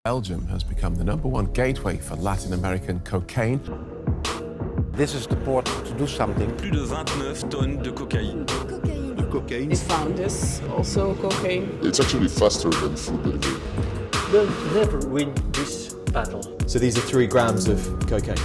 Belgium has become the #1 gateway for Latin American cocaine. This is the port to do something. Plus de 29 tonnes de cocaïne. Cocaine. We found this, also cocaine. It's actually faster than food delivery. We'll never win this battle. So these are 3 grams of cocaine.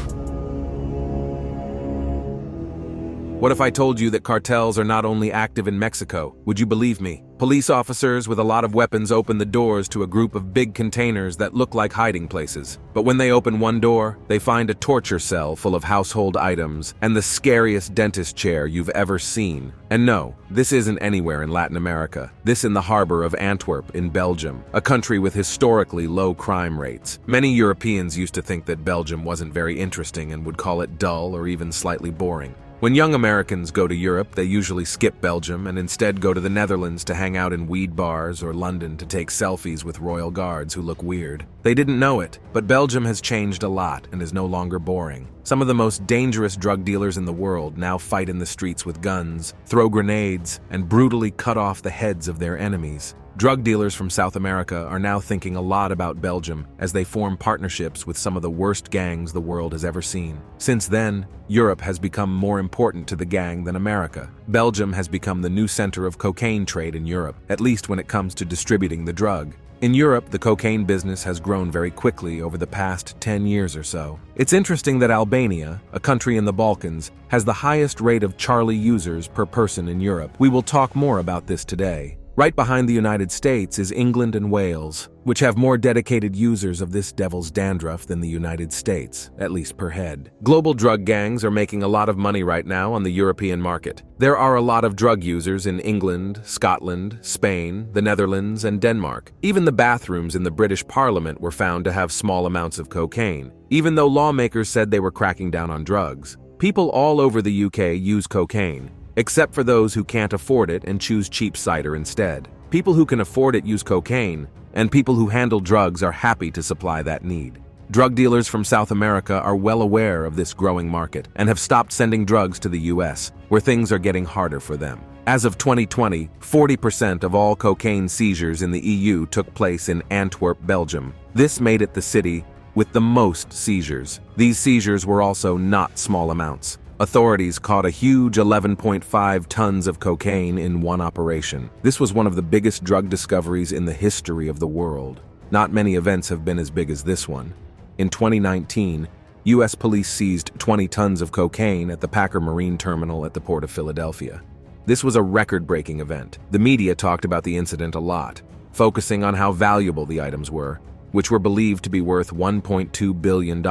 What if I told you that cartels are not only active in Mexico? Would you believe me? Police officers with a lot of weapons open the doors to a group of big containers that look like hiding places. But when they open one door, they find a torture cell full of household items and the scariest dentist chair you've ever seen. And no, this isn't anywhere in Latin America. This in the harbor of Antwerp in Belgium, a country with historically low crime rates. Many Europeans used to think that Belgium wasn't very interesting and would call it dull or even slightly boring. When young Americans go to Europe, they usually skip Belgium and instead go to the Netherlands to hang out in weed bars or London to take selfies with royal guards who look weird. They didn't know it, but Belgium has changed a lot and is no longer boring. Some of the most dangerous drug dealers in the world now fight in the streets with guns, throw grenades, and brutally cut off the heads of their enemies. Drug dealers from South America are now thinking a lot about Belgium as they form partnerships with some of the worst gangs the world has ever seen. Since then, Europe has become more important to the gang than America. Belgium has become the new center of cocaine trade in Europe, at least when it comes to distributing the drug. In Europe, the cocaine business has grown very quickly over the past 10 years or so. It's interesting that Albania, a country in the Balkans, has the highest rate of Charlie users per person in Europe. We will talk more about this today. Right behind the United States is England and Wales, which have more dedicated users of this devil's dandruff than the United States, at least per head. Global drug gangs are making a lot of money right now on the European market. There are a lot of drug users in England, Scotland, Spain, the Netherlands, and Denmark. Even the bathrooms in the British Parliament were found to have small amounts of cocaine, even though lawmakers said they were cracking down on drugs. People all over the UK use cocaine, except for those who can't afford it and choose cheap cider instead. People who can afford it use cocaine, and people who handle drugs are happy to supply that need. Drug dealers from South America are well aware of this growing market and have stopped sending drugs to the US, where things are getting harder for them. As of 2020, 40% of all cocaine seizures in the EU took place in Antwerp, Belgium. This made it the city with the most seizures. These seizures were also not small amounts. Authorities caught a huge 11.5 tons of cocaine in one operation. This was one of the biggest drug discoveries in the history of the world. Not many events have been as big as this one. In 2019, U.S. police seized 20 tons of cocaine at the Packer Marine Terminal at the Port of Philadelphia. This was a record-breaking event. The media talked about the incident a lot, focusing on how valuable the items were, which were believed to be worth $1.2 billion.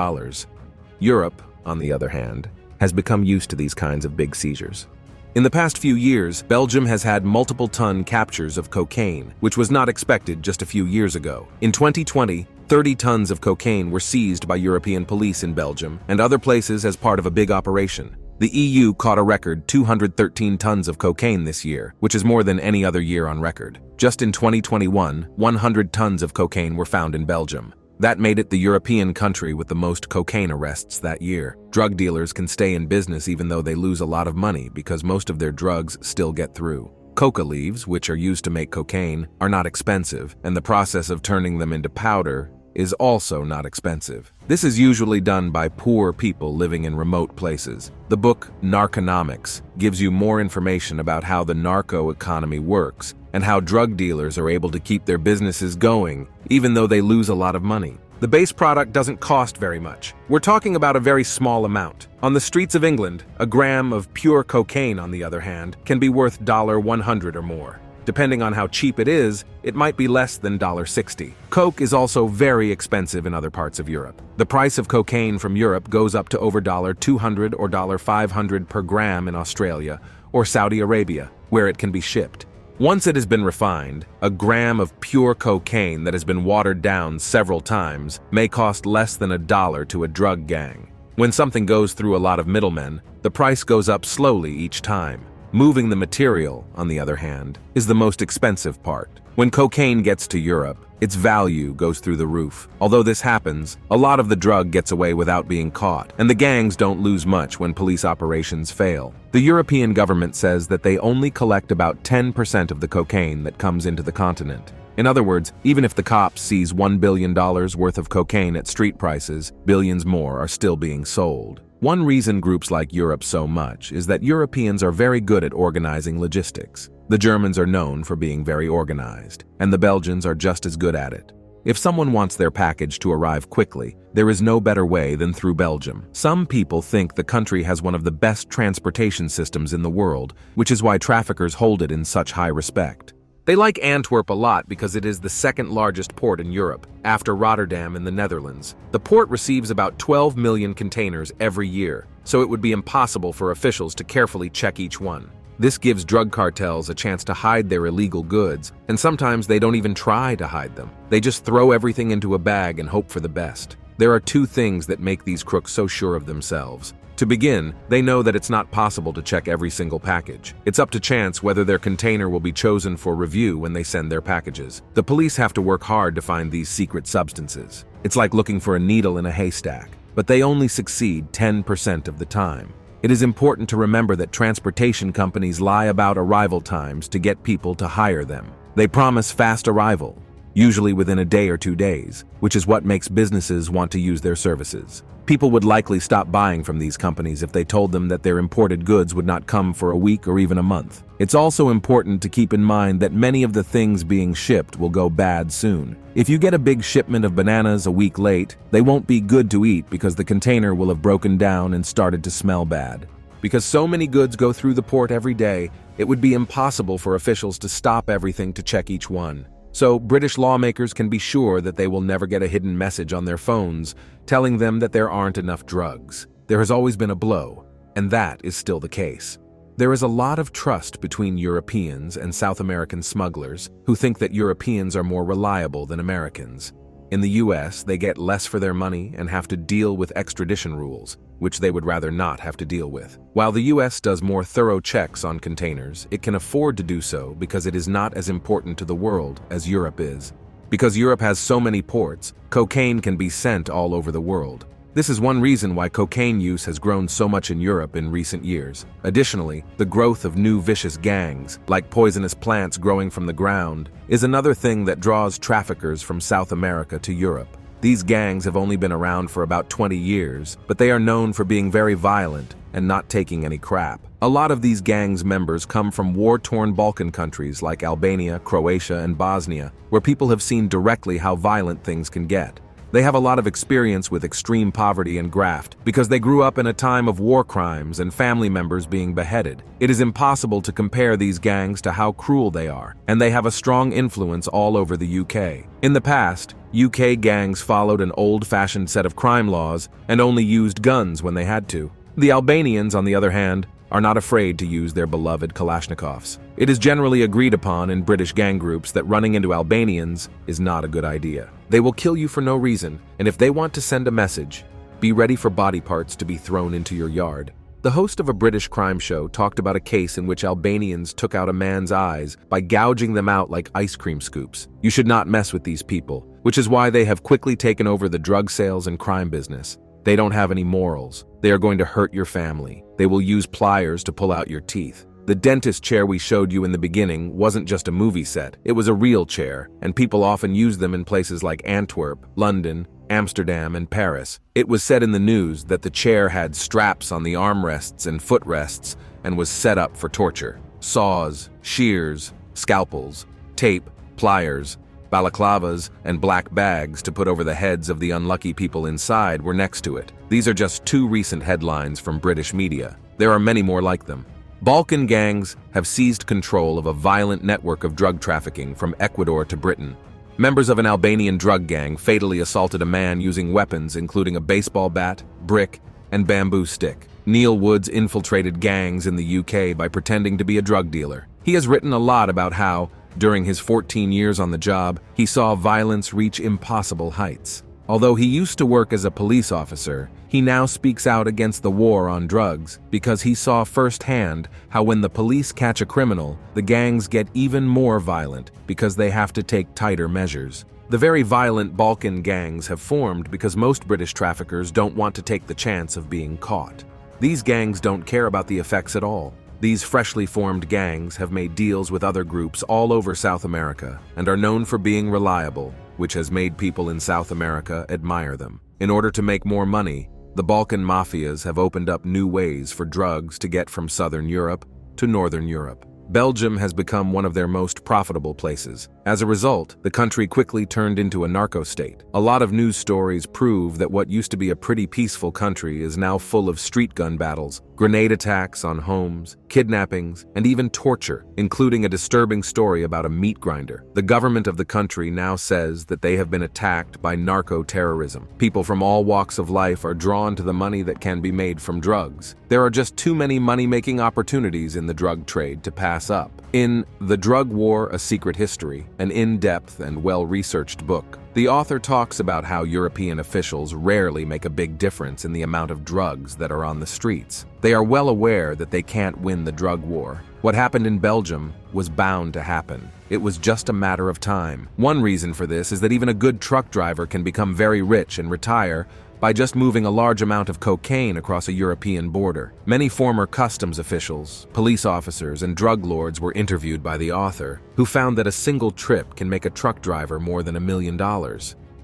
Europe, on the other hand, has become used to these kinds of big seizures. In the past few years, Belgium has had multiple ton captures of cocaine, which was not expected just a few years ago. In 2020, 30 tons of cocaine were seized by European police in Belgium and other places as part of a big operation. The EU caught a record 213 tons of cocaine this year, which is more than any other year on record. Just in 2021, 100 tons of cocaine were found in Belgium. That made it the European country with the most cocaine arrests that year. Drug dealers can stay in business even though they lose a lot of money because most of their drugs still get through. Coca leaves, which are used to make cocaine, are not expensive, and the process of turning them into powder is also not expensive. This is usually done by poor people living in remote places. The book Narcotics gives you more information about how the narco economy works and how drug dealers are able to keep their businesses going even though they lose a lot of money. The base product doesn't cost very much. We're talking about a very small amount. On the streets of England, a gram of pure cocaine, on the other hand, can be worth $100 or more. Depending on how cheap it is, it might be less than $60. Coke is also very expensive in other parts of Europe. The price of cocaine from Europe goes up to over $200 or $500 per gram in Australia or Saudi Arabia, where it can be shipped. Once it has been refined, a gram of pure cocaine that has been watered down several times may cost less than $1 to a drug gang. When something goes through a lot of middlemen, the price goes up slowly each time. Moving the material, on the other hand, is the most expensive part. When cocaine gets to Europe, its value goes through the roof. Although this happens, a lot of the drug gets away without being caught, and the gangs don't lose much when police operations fail. The European government says that they only collect about 10% of the cocaine that comes into the continent. In other words, even if the cops seize $1 billion worth of cocaine at street prices, billions more are still being sold. One reason groups like Europe so much is that Europeans are very good at organizing logistics. The Germans are known for being very organized, and the Belgians are just as good at it. If someone wants their package to arrive quickly, there is no better way than through Belgium. Some people think the country has one of the best transportation systems in the world, which is why traffickers hold it in such high respect. They like Antwerp a lot because it is the second largest port in Europe, after Rotterdam in the Netherlands. The port receives about 12 million containers every year, so it would be impossible for officials to carefully check each one. This gives drug cartels a chance to hide their illegal goods, and sometimes they don't even try to hide them. They just throw everything into a bag and hope for the best. There are two things that make these crooks so sure of themselves. To begin, they know that it's not possible to check every single package. It's up to chance whether their container will be chosen for review when they send their packages. The police have to work hard to find these secret substances. It's like looking for a needle in a haystack, but they only succeed 10% of the time. It is important to remember that transportation companies lie about arrival times to get people to hire them. They promise fast arrival, usually within a day or 2 days, which is what makes businesses want to use their services. People would likely stop buying from these companies if they told them that their imported goods would not come for a week or even a month. It's also important to keep in mind that many of the things being shipped will go bad soon. If you get a big shipment of bananas a week late, they won't be good to eat because the container will have broken down and started to smell bad. Because so many goods go through the port every day, it would be impossible for officials to stop everything to check each one. So British lawmakers can be sure that they will never get a hidden message on their phones telling them that there aren't enough drugs. There has always been a blow, and that is still the case. There is a lot of trust between Europeans and South American smugglers who think that Europeans are more reliable than Americans. In the US, they get less for their money and have to deal with extradition rules, which they would rather not have to deal with. While the US does more thorough checks on containers, it can afford to do so because it is not as important to the world as Europe is. Because Europe has so many ports, cocaine can be sent all over the world. This is one reason why cocaine use has grown so much in Europe in recent years. Additionally, the growth of new vicious gangs, like poisonous plants growing from the ground, is another thing that draws traffickers from South America to Europe. These gangs have only been around for about 20 years, but they are known for being very violent and not taking any crap. A lot of these gangs' members come from war-torn Balkan countries like Albania, Croatia, and Bosnia, where people have seen directly how violent things can get. They have a lot of experience with extreme poverty and graft because they grew up in a time of war crimes and family members being beheaded. It is impossible to compare these gangs to how cruel they are, and they have a strong influence all over the UK. In the past, UK gangs followed an old-fashioned set of crime laws and only used guns when they had to. The Albanians, on the other hand, are not afraid to use their beloved Kalashnikovs. It is generally agreed upon in British gang groups that running into Albanians is not a good idea. They will kill you for no reason, and if they want to send a message, be ready for body parts to be thrown into your yard. The host of a British crime show talked about a case in which Albanians took out a man's eyes by gouging them out like ice cream scoops. You should not mess with these people, which is why they have quickly taken over the drug sales and crime business. They don't have any morals. They are going to hurt your family. They will use pliers to pull out your teeth. The dentist chair we showed you in the beginning wasn't just a movie set. It was a real chair, and people often use them in places like Antwerp, London, Amsterdam, and Paris. It was said in the news that the chair had straps on the armrests and footrests and was set up for torture. Saws, shears, scalpels, tape, pliers, balaclavas, and black bags to put over the heads of the unlucky people inside were next to it. These are just 2 recent headlines from British media. There are many more like them. Balkan gangs have seized control of a violent network of drug trafficking from Ecuador to Britain. Members of an Albanian drug gang fatally assaulted a man using weapons including a baseball bat, brick, and bamboo stick. Neil Woods infiltrated gangs in the UK by pretending to be a drug dealer. He has written a lot about how, during his 14 years on the job, he saw violence reach impossible heights. Although he used to work as a police officer, he now speaks out against the war on drugs because he saw firsthand how when the police catch a criminal, the gangs get even more violent because they have to take tighter measures. The very violent Balkan gangs have formed because most British traffickers don't want to take the chance of being caught. These gangs don't care about the effects at all. These freshly formed gangs have made deals with other groups all over South America and are known for being reliable, which has made people in South America admire them. In order to make more money, the Balkan mafias have opened up new ways for drugs to get from Southern Europe to Northern Europe. Belgium has become one of their most profitable places. As a result, the country quickly turned into a narco state. A lot of news stories prove that what used to be a pretty peaceful country is now full of street gun battles, grenade attacks on homes, kidnappings, and even torture, including a disturbing story about a meat grinder. The government of the country now says that they have been attacked by narco-terrorism. People from all walks of life are drawn to the money that can be made from drugs. There are just too many money-making opportunities in the drug trade to pass up. In The Drug War: A Secret History, an in-depth and well-researched book, the author talks about how European officials rarely make a big difference in the amount of drugs that are on the streets. They are well aware that they can't win the drug war. What happened in Belgium was bound to happen. It was just a matter of time. One reason for this is that even a good truck driver can become very rich and retire by just moving a large amount of cocaine across a European border. Many former customs officials, police officers, and drug lords were interviewed by the author, who found that a single trip can make a truck driver more than $1 million.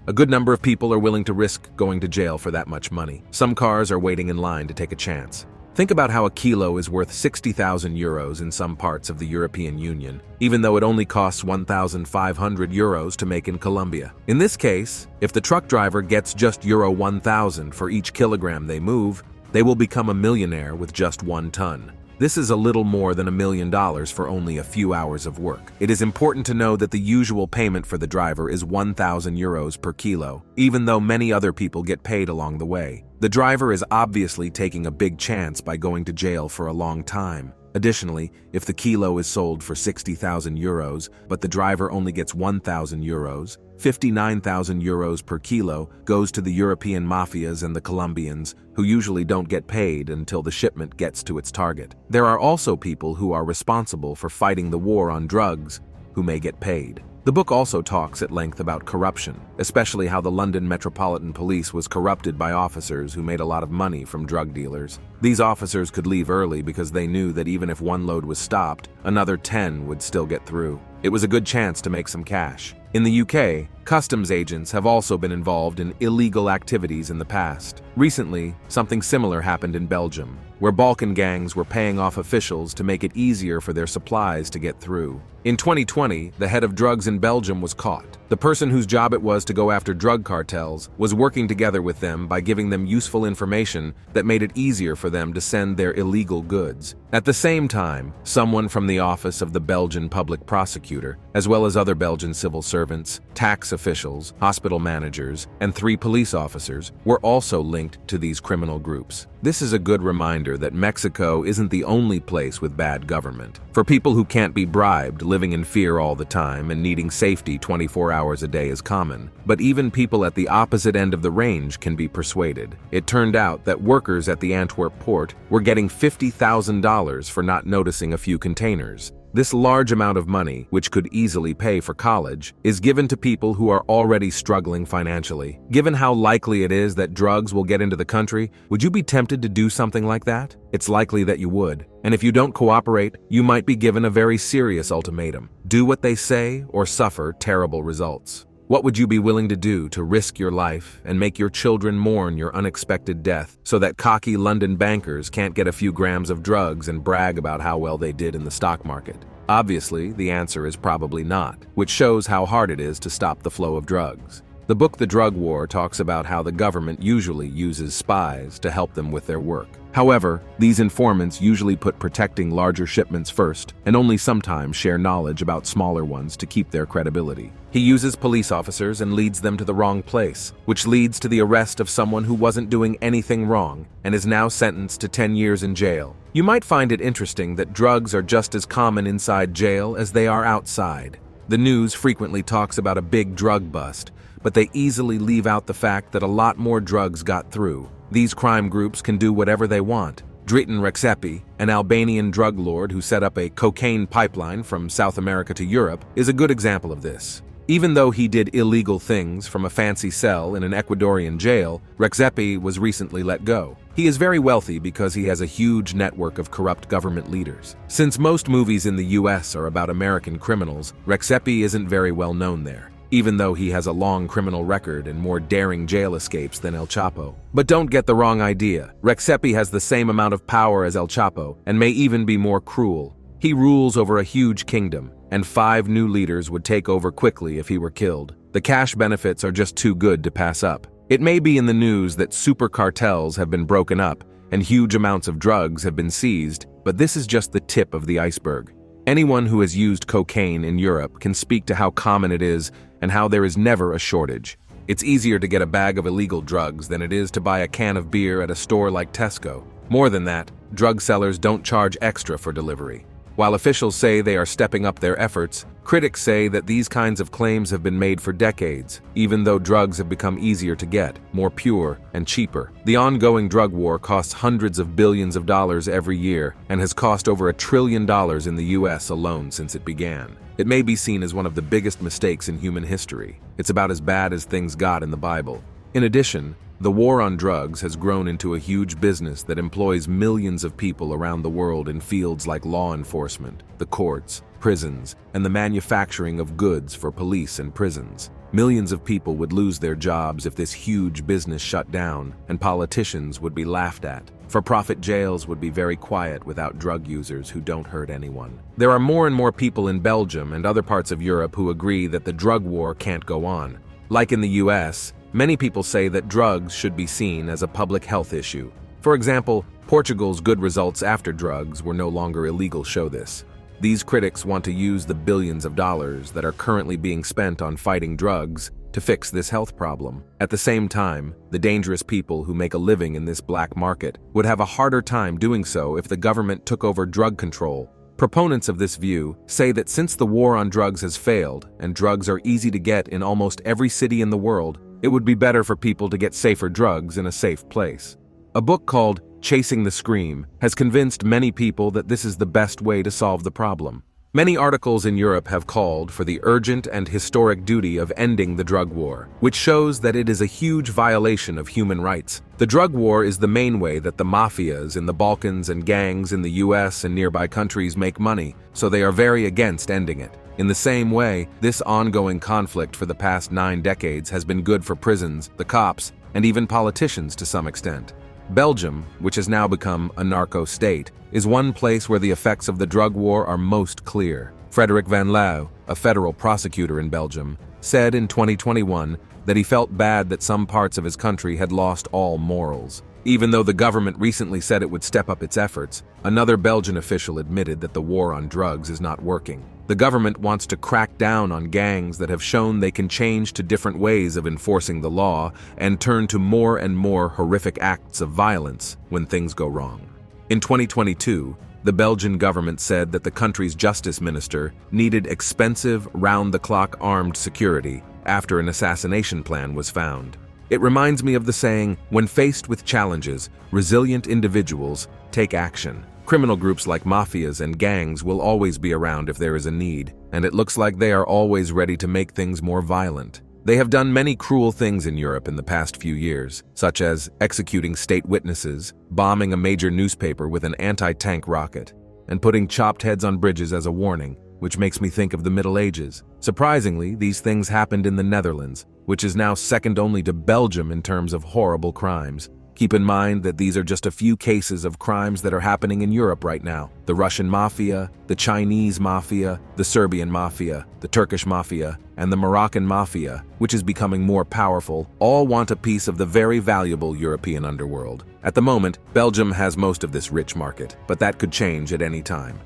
A good number of people are willing to risk going to jail for that much money. Some cars are waiting in line to take a chance. Think about how a kilo is worth 60,000 euros in some parts of the European Union, even though it only costs 1,500 euros to make in Colombia. In this case, if the truck driver gets just euro 1,000 for each kilogram they move, they will become a millionaire with just 1 ton. This is a little more than $1 million for only a few hours of work. It is important to know that the usual payment for the driver is 1,000 euros per kilo, even though many other people get paid along the way. The driver is obviously taking a big chance by going to jail for a long time. Additionally, if the kilo is sold for 60,000 euros, but the driver only gets 1,000 euros, 59,000 euros per kilo goes to the European mafias and the Colombians, who usually don't get paid until the shipment gets to its target. There are also people who are responsible for fighting the war on drugs who may get paid. The book also talks at length about corruption, especially how the London Metropolitan Police was corrupted by officers who made a lot of money from drug dealers. These officers could leave early because they knew that even if one load was stopped, another 10 would still get through. It was a good chance to make some cash. In the UK, customs agents have also been involved in illegal activities in the past. Recently, something similar happened in Belgium, where Balkan gangs were paying off officials to make it easier for their supplies to get through. In 2020, the head of drugs in Belgium was caught. The person whose job it was to go after drug cartels was working together with them by giving them useful information that made it easier for them to send their illegal goods. At the same time, someone from the office of the Belgian public prosecutor, as well as other Belgian civil servants, tax officials, hospital managers, and 3 police officers were also linked to these criminal groups. This is a good reminder that Mexico isn't the only place with bad government. For people who can't be bribed, living in fear all the time and needing safety 24 hours a day is common. But even people at the opposite end of the range can be persuaded. It turned out that workers at the Antwerp port were getting $50,000 for not noticing a few containers. This large amount of money, which could easily pay for college, is given to people who are already struggling financially. Given how likely it is that drugs will get into the country, would you be tempted to do something like that? It's likely that you would. And if you don't cooperate, you might be given a very serious ultimatum. Do what they say or suffer terrible results. What would you be willing to do to risk your life and make your children mourn your unexpected death so that cocky London bankers can't get a few grams of drugs and brag about how well they did in the stock market? Obviously, the answer is probably not, which shows how hard it is to stop the flow of drugs. The book The Drug War talks about how the government usually uses spies to help them with their work. However, these informants usually put protecting larger shipments first and only sometimes share knowledge about smaller ones to keep their credibility. He uses police officers and leads them to the wrong place, which leads to the arrest of someone who wasn't doing anything wrong and is now sentenced to 10 years in jail. You might find it interesting that drugs are just as common inside jail as they are outside. The news frequently talks about a big drug bust, but they easily leave out the fact that a lot more drugs got through. These crime groups can do whatever they want. Dritan Rexepi, an Albanian drug lord who set up a cocaine pipeline from South America to Europe, is a good example of this. Even though he did illegal things from a fancy cell in an Ecuadorian jail, Rexepi was recently let go. He is very wealthy because he has a huge network of corrupt government leaders. Since most movies in the US are about American criminals, Rexepi isn't very well known there, even though he has a long criminal record and more daring jail escapes than El Chapo. But don't get the wrong idea. Rexepi has the same amount of power as El Chapo and may even be more cruel. He rules over a huge kingdom, and 5 new leaders would take over quickly if he were killed. The cash benefits are just too good to pass up. It may be in the news that super cartels have been broken up and huge amounts of drugs have been seized, but this is just the tip of the iceberg. Anyone who has used cocaine in Europe can speak to how common it is and how there is never a shortage. It's easier to get a bag of illegal drugs than it is to buy a can of beer at a store like Tesco. More than that, drug sellers don't charge extra for delivery. While officials say they are stepping up their efforts, critics say that these kinds of claims have been made for decades, even though drugs have become easier to get, more pure, and cheaper. The ongoing drug war costs hundreds of billions of dollars every year and has cost over $1 trillion in the US alone since it began. It may be seen as one of the biggest mistakes in human history. It's about as bad as things got in the Bible. In addition, the war on drugs has grown into a huge business that employs millions of people around the world in fields like law enforcement, the courts, prisons, and the manufacturing of goods for police and prisons. Millions of people would lose their jobs if this huge business shut down, and politicians would be laughed at. For-profit jails would be very quiet without drug users who don't hurt anyone. There are more and more people in Belgium and other parts of Europe who agree that the drug war can't go on. Like in the US, many people say that drugs should be seen as a public health issue. For example, Portugal's good results after drugs were no longer illegal show this. These critics want to use the billions of dollars that are currently being spent on fighting drugs to fix this health problem. At the same time, the dangerous people who make a living in this black market would have a harder time doing so if the government took over drug control. Proponents of this view say that since the war on drugs has failed and drugs are easy to get in almost every city in the world, it would be better for people to get safer drugs in a safe place. A book called Chasing the Scream has convinced many people that this is the best way to solve the problem. Many articles in Europe have called for the urgent and historic duty of ending the drug war, which shows that it is a huge violation of human rights. The drug war is the main way that the mafias in the Balkans and gangs in the US and nearby countries make money, so they are very against ending it. In the same way, this ongoing conflict for the past 9 decades has been good for prisons, the cops, and even politicians to some extent. Belgium, which has now become a narco state, is one place where the effects of the drug war are most clear. Frederick Van Loo, a federal prosecutor in Belgium, said in 2021 that he felt bad that some parts of his country had lost all morals. Even though the government recently said it would step up its efforts, another Belgian official admitted that the war on drugs is not working. The government wants to crack down on gangs that have shown they can change to different ways of enforcing the law and turn to more and more horrific acts of violence when things go wrong. In 2022, the Belgian government said that the country's justice minister needed expensive, round-the-clock armed security after an assassination plan was found. It reminds me of the saying, when faced with challenges, resilient individuals take action. Criminal groups like mafias and gangs will always be around if there is a need, and it looks like they are always ready to make things more violent. They have done many cruel things in Europe in the past few years, such as executing state witnesses, bombing a major newspaper with an anti-tank rocket, and putting chopped heads on bridges as a warning, which makes me think of the Middle Ages. Surprisingly, these things happened in the Netherlands, which is now second only to Belgium in terms of horrible crimes. Keep in mind that these are just a few cases of crimes that are happening in Europe right now. The Russian mafia, the Chinese mafia, the Serbian mafia, the Turkish mafia, and the Moroccan mafia, which is becoming more powerful, all want a piece of the very valuable European underworld. At the moment, Belgium has most of this rich market, but that could change at any time.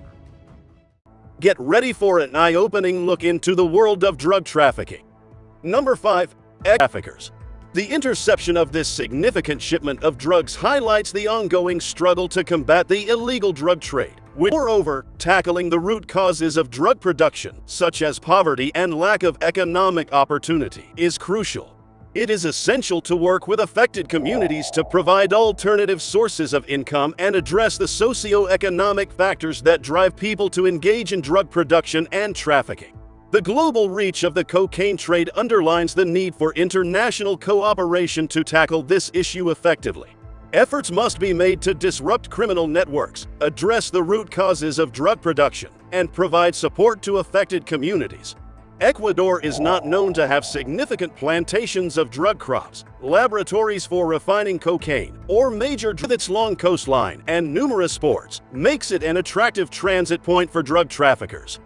Get ready for an eye-opening look into the world of drug trafficking. Number 5. Traffickers. The interception of this significant shipment of drugs highlights the ongoing struggle to combat the illegal drug trade. Moreover, tackling the root causes of drug production, such as poverty and lack of economic opportunity, is crucial. It is essential to work with affected communities to provide alternative sources of income and address the socio-economic factors that drive people to engage in drug production and trafficking. The global reach of the cocaine trade underlines the need for international cooperation to tackle this issue effectively. Efforts must be made to disrupt criminal networks, address the root causes of drug production, and provide support to affected communities. Ecuador is not known to have significant plantations of drug crops, laboratories for refining cocaine, or major with its long coastline and numerous ports, makes it an attractive transit point for drug traffickers.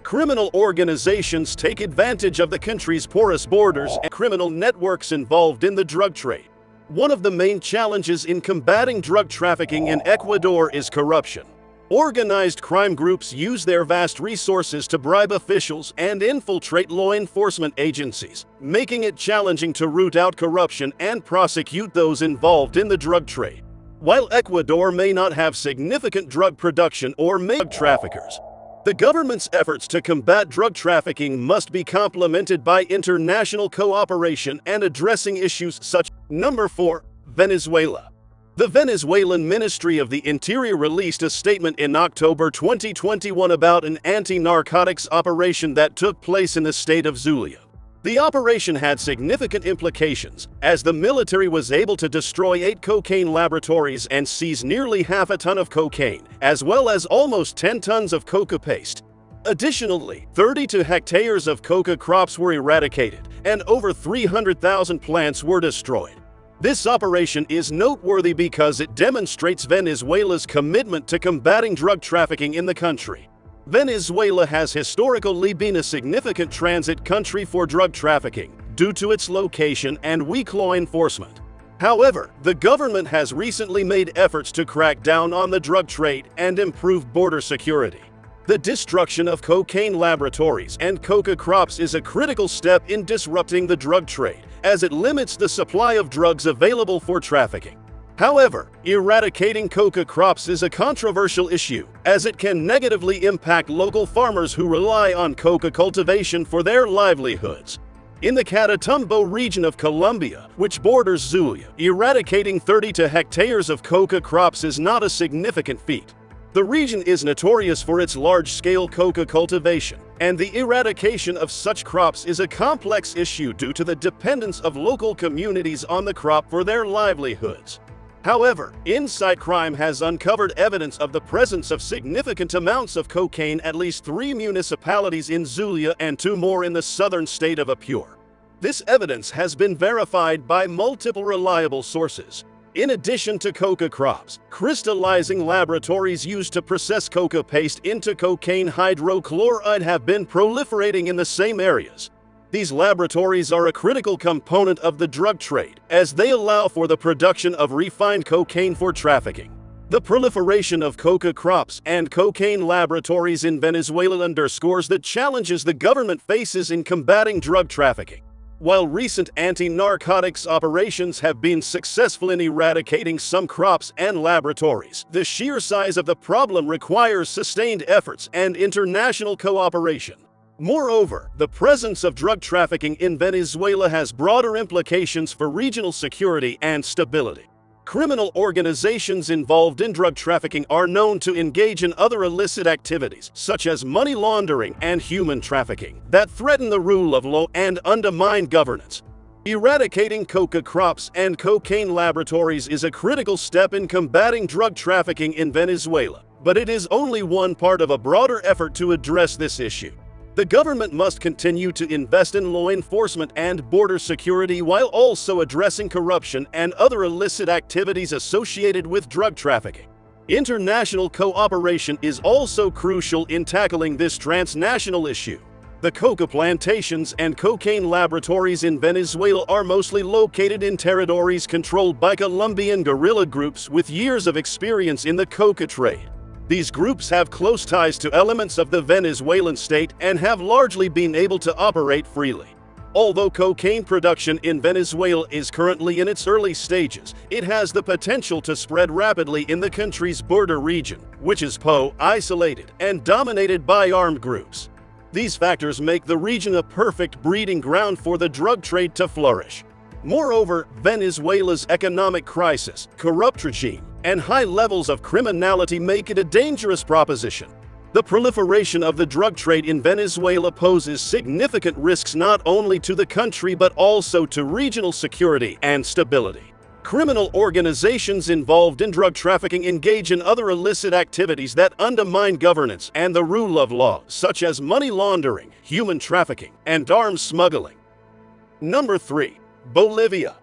Criminal organizations take advantage of the country's porous borders and criminal networks involved in the drug trade. One of the main challenges in combating drug trafficking in Ecuador is corruption. Organized crime groups use their vast resources to bribe officials and infiltrate law enforcement agencies, making it challenging to root out corruption and prosecute those involved in the drug trade. While Ecuador may not have significant drug production or drug traffickers, the government's efforts to combat drug trafficking must be complemented by international cooperation and addressing issues such as Number 4. Venezuela. The Venezuelan Ministry of the Interior released a statement in October 2021 about an anti-narcotics operation that took place in the state of Zulia. The operation had significant implications, as the military was able to destroy 8 cocaine laboratories and seize nearly half a ton of cocaine, as well as almost 10 tons of coca paste. Additionally, 32 hectares of coca crops were eradicated, and over 300,000 plants were destroyed. This operation is noteworthy because it demonstrates Venezuela's commitment to combating drug trafficking in the country. Venezuela has historically been a significant transit country for drug trafficking due to its location and weak law enforcement. However, the government has recently made efforts to crack down on the drug trade and improve border security. The destruction of cocaine laboratories and coca crops is a critical step in disrupting the drug trade, as it limits the supply of drugs available for trafficking. However, eradicating coca crops is a controversial issue, as it can negatively impact local farmers who rely on coca cultivation for their livelihoods. In the Catatumbo region of Colombia, which borders Zulia, eradicating 32 hectares of coca crops is not a significant feat. The region is notorious for its large-scale coca cultivation, and the eradication of such crops is a complex issue due to the dependence of local communities on the crop for their livelihoods. However, Insight Crime has uncovered evidence of the presence of significant amounts of cocaine at least 3 municipalities in Zulia and 2 more in the southern state of Apure. This evidence has been verified by multiple reliable sources. In addition to coca crops, crystallizing laboratories used to process coca paste into cocaine hydrochloride have been proliferating in the same areas. These laboratories are a critical component of the drug trade, as they allow for the production of refined cocaine for trafficking. The proliferation of coca crops and cocaine laboratories in Venezuela underscores the challenges the government faces in combating drug trafficking. While recent anti-narcotics operations have been successful in eradicating some crops and laboratories, the sheer size of the problem requires sustained efforts and international cooperation. Moreover, the presence of drug trafficking in Venezuela has broader implications for regional security and stability. Criminal organizations involved in drug trafficking are known to engage in other illicit activities, such as money laundering and human trafficking, that threaten the rule of law and undermine governance. Eradicating coca crops and cocaine laboratories is a critical step in combating drug trafficking in Venezuela, but it is only one part of a broader effort to address this issue. The government must continue to invest in law enforcement and border security while also addressing corruption and other illicit activities associated with drug trafficking. International cooperation is also crucial in tackling this transnational issue. The coca plantations and cocaine laboratories in Venezuela are mostly located in territories controlled by Colombian guerrilla groups with years of experience in the coca trade. These groups have close ties to elements of the Venezuelan state and have largely been able to operate freely. Although cocaine production in Venezuela is currently in its early stages, it has the potential to spread rapidly in the country's border region, which is isolated and dominated by armed groups. These factors make the region a perfect breeding ground for the drug trade to flourish. Moreover, Venezuela's economic crisis, corrupt regime, and high levels of criminality make it a dangerous proposition. The proliferation of the drug trade in Venezuela poses significant risks not only to the country but also to regional security and stability. Criminal organizations involved in drug trafficking engage in other illicit activities that undermine governance and the rule of law, such as money laundering, human trafficking, and arms smuggling. Number 3. Bolivia.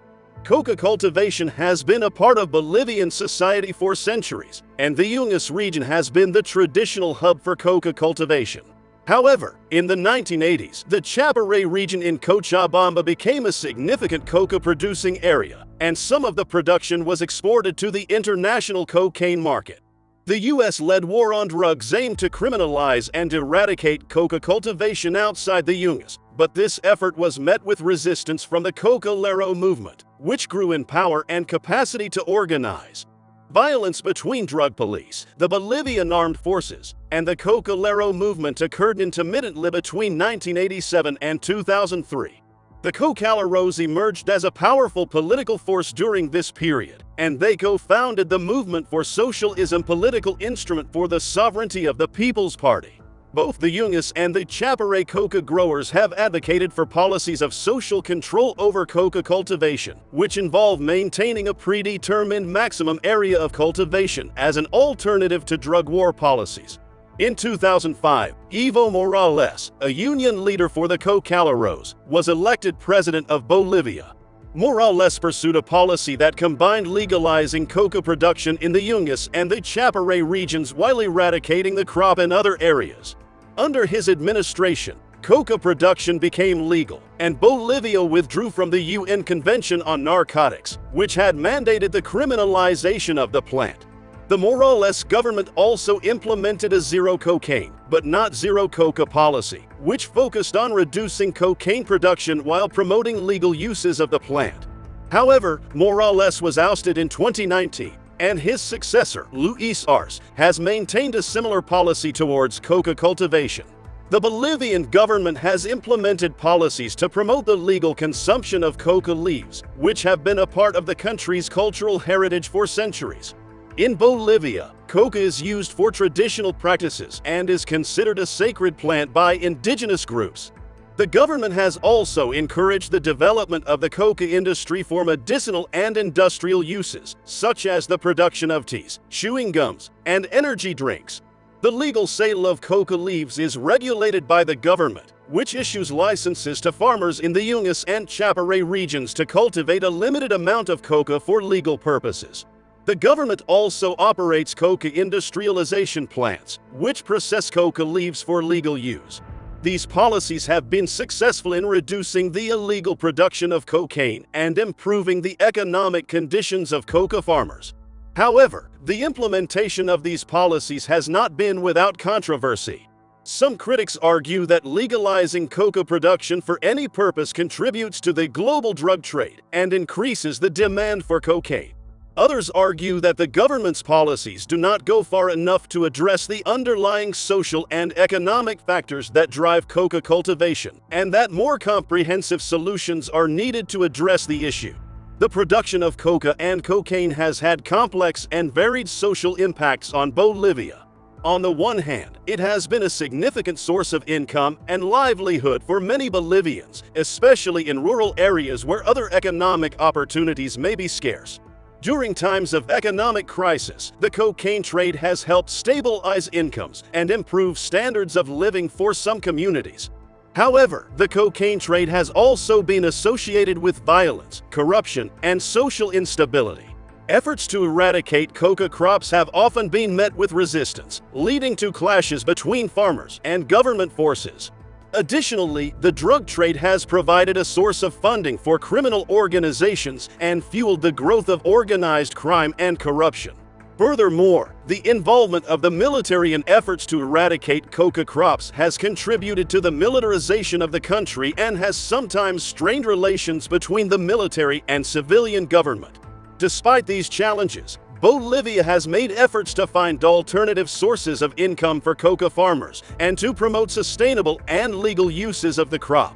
Coca cultivation has been a part of Bolivian society for centuries, and the Yungas region has been the traditional hub for coca cultivation. However, in the 1980s, the Chaparral region in Cochabamba became a significant coca-producing area, and some of the production was exported to the international cocaine market. The U.S.-led war on drugs aimed to criminalize and eradicate coca cultivation outside the Yungas, but this effort was met with resistance from the Cocalero movement, which grew in power and capacity to organize. Violence between drug police, the Bolivian armed forces, and the Cocalero movement occurred intermittently between 1987 and 2003. The Cocaleros emerged as a powerful political force during this period, and they co-founded the Movement for Socialism, political instrument for the sovereignty of the People's Party. Both the Yungas and the Chaparral coca growers have advocated for policies of social control over coca cultivation, which involve maintaining a predetermined maximum area of cultivation as an alternative to drug war policies. In 2005, Evo Morales, a union leader for the Cocaleros, was elected president of Bolivia. Morales pursued a policy that combined legalizing coca production in the Yungas and the Chaparral regions while eradicating the crop in other areas. Under his administration, coca production became legal, and Bolivia withdrew from the UN Convention on Narcotics, which had mandated the criminalization of the plant. The Morales government also implemented a zero cocaine, but not zero coca policy, which focused on reducing cocaine production while promoting legal uses of the plant. However, Morales was ousted in 2019, and his successor, Luis Arce, has maintained a similar policy towards coca cultivation. The Bolivian government has implemented policies to promote the legal consumption of coca leaves, which have been a part of the country's cultural heritage for centuries. In Bolivia, coca is used for traditional practices and is considered a sacred plant by indigenous groups. The government has also encouraged the development of the coca industry for medicinal and industrial uses, such as the production of teas, chewing gums, and energy drinks. The legal sale of coca leaves is regulated by the government, which issues licenses to farmers in the Yungas and Chaparral regions to cultivate a limited amount of coca for legal purposes. The government also operates coca industrialization plants, which process coca leaves for legal use. These policies have been successful in reducing the illegal production of cocaine and improving the economic conditions of coca farmers. However, the implementation of these policies has not been without controversy. Some critics argue that legalizing coca production for any purpose contributes to the global drug trade and increases the demand for cocaine. Others argue that the government's policies do not go far enough to address the underlying social and economic factors that drive coca cultivation, and that more comprehensive solutions are needed to address the issue. The production of coca and cocaine has had complex and varied social impacts on Bolivia. On the one hand, it has been a significant source of income and livelihood for many Bolivians, especially in rural areas where other economic opportunities may be scarce. During times of economic crisis, the cocaine trade has helped stabilize incomes and improve standards of living for some communities. However, the cocaine trade has also been associated with violence, corruption, and social instability. Efforts to eradicate coca crops have often been met with resistance, leading to clashes between farmers and government forces. Additionally, the drug trade has provided a source of funding for criminal organizations and fueled the growth of organized crime and corruption. Furthermore, the involvement of the military in efforts to eradicate coca crops has contributed to the militarization of the country and has sometimes strained relations between the military and civilian government. Despite these challenges, Bolivia has made efforts to find alternative sources of income for coca farmers and to promote sustainable and legal uses of the crop.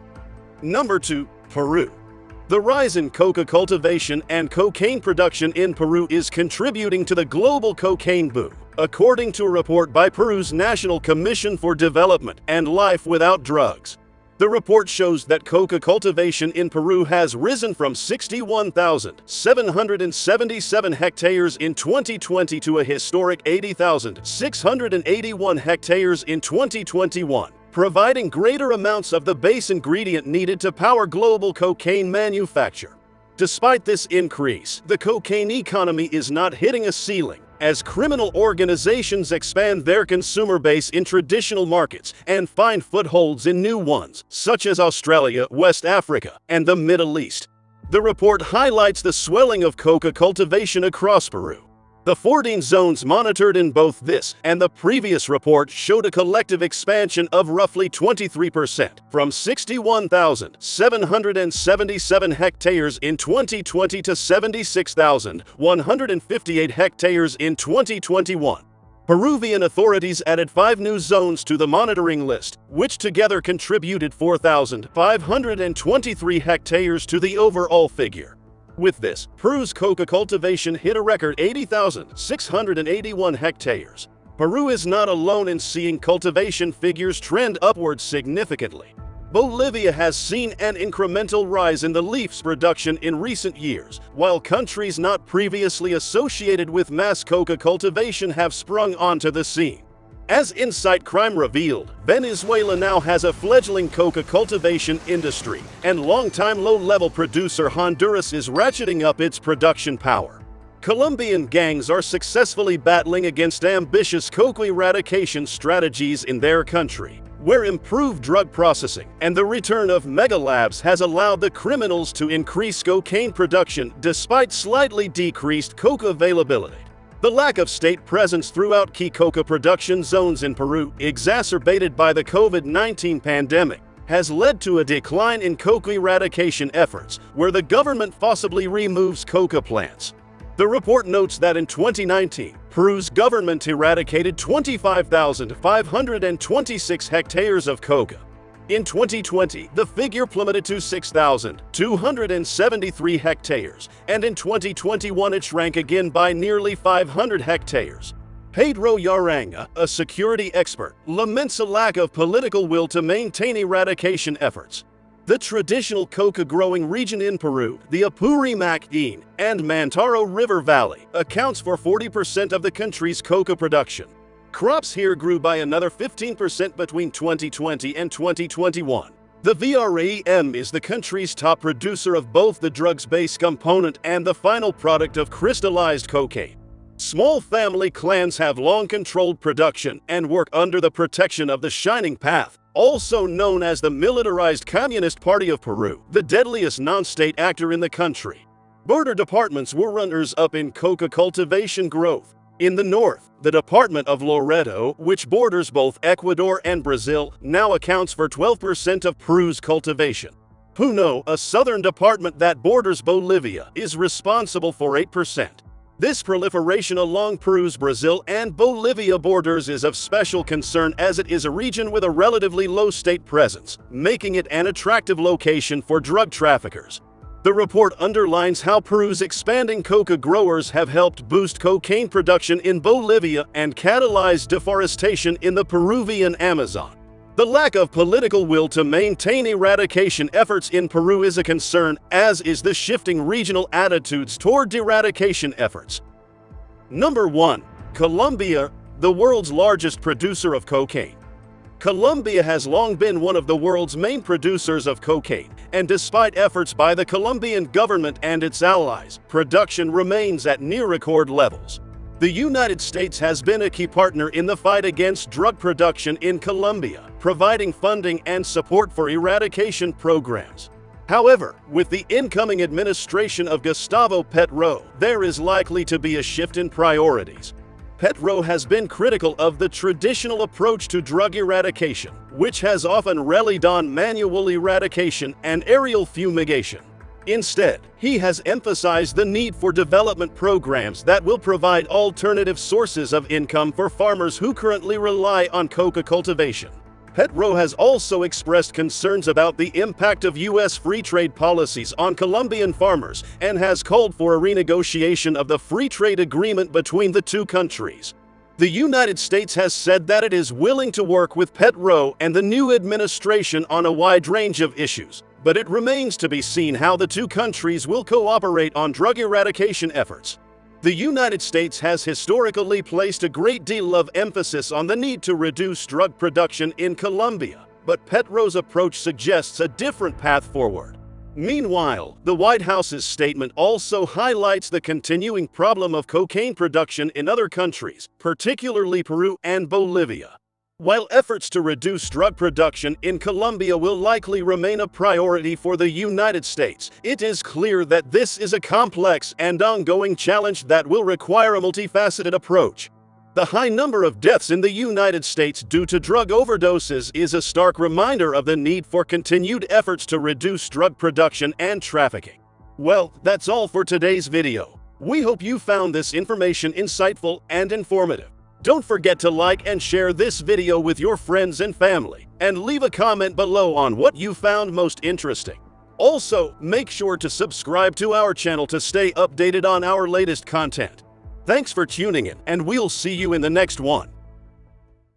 Number 2. Peru. The rise in coca cultivation and cocaine production in Peru is contributing to the global cocaine boom, according to a report by Peru's National Commission for Development and Life Without Drugs. The report shows that coca cultivation in Peru has risen from 61,777 hectares in 2020 to a historic 80,681 hectares in 2021, providing greater amounts of the base ingredient needed to power global cocaine manufacture. Despite this increase, the cocaine economy is not hitting a ceiling, as criminal organizations expand their consumer base in traditional markets and find footholds in new ones, such as Australia, West Africa, and the Middle East. The report highlights the swelling of coca cultivation across Peru. The 14 zones monitored in both this and the previous report showed a collective expansion of roughly 23%, from 61,777 hectares in 2020 to 76,158 hectares in 2021. Peruvian authorities added 5 new zones to the monitoring list, which together contributed 4,523 hectares to the overall figure. With this, Peru's coca cultivation hit a record 80,681 hectares. Peru is not alone in seeing cultivation figures trend upwards significantly. Bolivia has seen an incremental rise in the leaf's production in recent years, while countries not previously associated with mass coca cultivation have sprung onto the scene. As Insight Crime revealed, Venezuela now has a fledgling coca cultivation industry, and longtime low-level producer Honduras is ratcheting up its production power. Colombian gangs are successfully battling against ambitious coca eradication strategies in their country, where improved drug processing and the return of mega labs has allowed the criminals to increase cocaine production despite slightly decreased coca availability. The lack of state presence throughout key coca production zones in Peru, exacerbated by the COVID-19 pandemic, has led to a decline in coca eradication efforts, where the government forcibly removes coca plants. The report notes that in 2019, Peru's government eradicated 25,526 hectares of coca. In 2020, the figure plummeted to 6,273 hectares, and in 2021 it shrank again by nearly 500 hectares. Pedro Yaranga, a security expert, laments a lack of political will to maintain eradication efforts. The traditional coca-growing region in Peru, the Apurimac and Mantaro River Valley, accounts for 40% of the country's coca production. Crops here grew by another 15% between 2020 and 2021. The VREM is the country's top producer of both the drug's base component and the final product of crystallized cocaine. Small family clans have long controlled production and work under the protection of the Shining Path, also known as the militarized Communist Party of Peru, the deadliest non-state actor in the country. Border departments were runners-up in coca cultivation growth. In the north, the Department of Loreto, which borders both Ecuador and Brazil, now accounts for 12% of Peru's cultivation. Puno, a southern department that borders Bolivia, is responsible for 8%. This proliferation along Peru's Brazil and Bolivia borders is of special concern, as it is a region with a relatively low state presence, making it an attractive location for drug traffickers. The report underlines how Peru's expanding coca growers have helped boost cocaine production in Bolivia and catalyze deforestation in the Peruvian Amazon. The lack of political will to maintain eradication efforts in Peru is a concern, as is the shifting regional attitudes toward eradication efforts. Number 1. Colombia, the world's largest producer of cocaine. Colombia has long been one of the world's main producers of cocaine, and despite efforts by the Colombian government and its allies, production remains at near-record levels. The United States has been a key partner in the fight against drug production in Colombia, providing funding and support for eradication programs. However, with the incoming administration of Gustavo Petro, there is likely to be a shift in priorities. Petro has been critical of the traditional approach to drug eradication, which has often relied on manual eradication and aerial fumigation. Instead, he has emphasized the need for development programs that will provide alternative sources of income for farmers who currently rely on coca cultivation. Peru has also expressed concerns about the impact of U.S. free trade policies on Colombian farmers and has called for a renegotiation of the free trade agreement between the two countries. The United States has said that it is willing to work with Peru and the new administration on a wide range of issues, but it remains to be seen how the two countries will cooperate on drug eradication efforts. The United States has historically placed a great deal of emphasis on the need to reduce drug production in Colombia, but Peru's approach suggests a different path forward. Meanwhile, the White House's statement also highlights the continuing problem of cocaine production in other countries, particularly Peru and Bolivia. While efforts to reduce drug production in Colombia will likely remain a priority for the United States, it is clear that this is a complex and ongoing challenge that will require a multifaceted approach. The high number of deaths in the United States due to drug overdoses is a stark reminder of the need for continued efforts to reduce drug production and trafficking. Well, that's all for today's video. We hope you found this information insightful and informative. Don't forget to like and share this video with your friends and family, and leave a comment below on what you found most interesting. Also, make sure to subscribe to our channel to stay updated on our latest content. Thanks for tuning in, and we'll see you in the next one.